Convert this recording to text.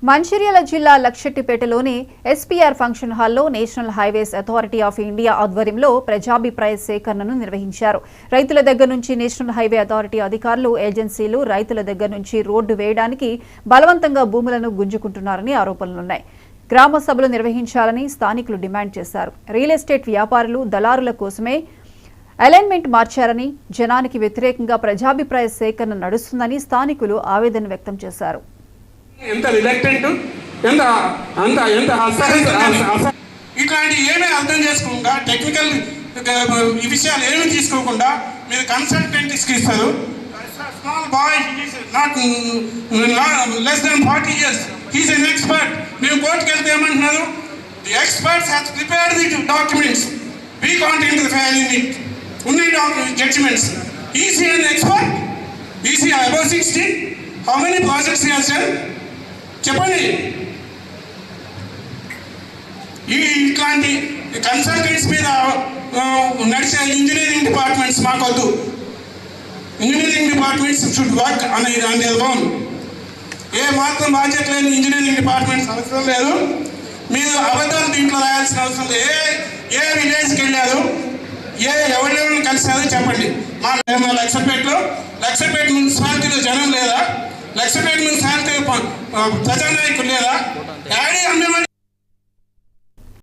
మంచిర్యాల జిల్లా లక్షెట్టిపేటలోని SPR function హాల్లో national highways authority of India ఆధ్వర్యంలో ప్రజాభిప్రాయ సేకరణను నిర్వహించారు. రైతుల దగ్గర నుంచి నేషనల్ హైవే అథారిటీ అధికారులు, ఏజెన్సీలు రైతుల దగ్గర నుంచి రోడ్డు వేయడానికి బలవంతంగా భూములను గుంజుకుంటున్నారని ఆరోపణలున్నాయి. గ్రామ సభలు నిర్వహించాలని స్థానికులు డిమాండ్ చేశారు. రియల్ ఎస్టేట్ వ్యాపారులు, దళారుల కోసమే అలైన్మెంట్ మార్చారని, జనానికి వ్యతిరేకంగా ప్రజాభిప్రాయ సేకరణ నడుస్తుందని స్థానికులు ఆవేదన వ్యక్తం చేశారు. ఎంత రిలక్టెంట్, ఎంత అంత ఎంత ఇట్లాంటి ఏమీ అర్థం చేసుకోకుండా, టెక్నికల్ ఈ విషయాలు ఏమీ తీసుకోకుండా మీరు కన్సల్టెంట్స్కి ఇస్తారు. Small boy, not less than 40 years, he's an expert. మేము కోర్టుకి వెళ్తే ఏమంటున్నారు? The experts have prepared the documents, we can't in to the file in it. ఉన్నాయి judgments. Is he an expert, is he above 60. How many projects he has done? చెప్పండి. ఇట్లాంటి consultants మీద నడిచే engineering departments మాకొద్దు. Engineering departments should work on their own. ఏ మాత్రం బాధ్యత లేని ఇంజనీరింగ్ డిపార్ట్మెంట్స్ అవసరం లేదు. మీరు అబద్ధాలు దీంట్లో రాయాల్సిన అవసరం లేదు. ఏ విలేజ్కి వెళ్ళారు, ఎవరెవరిని కలిసారో చెప్పండి. మా లక్షపేట మున్సిపాలిటీలో జనం లేదా? లక్షపేట మున్సిపాలిటీ ప్రజానాయకులు లేదా? యాడీ అమ్మేవాళ్ళు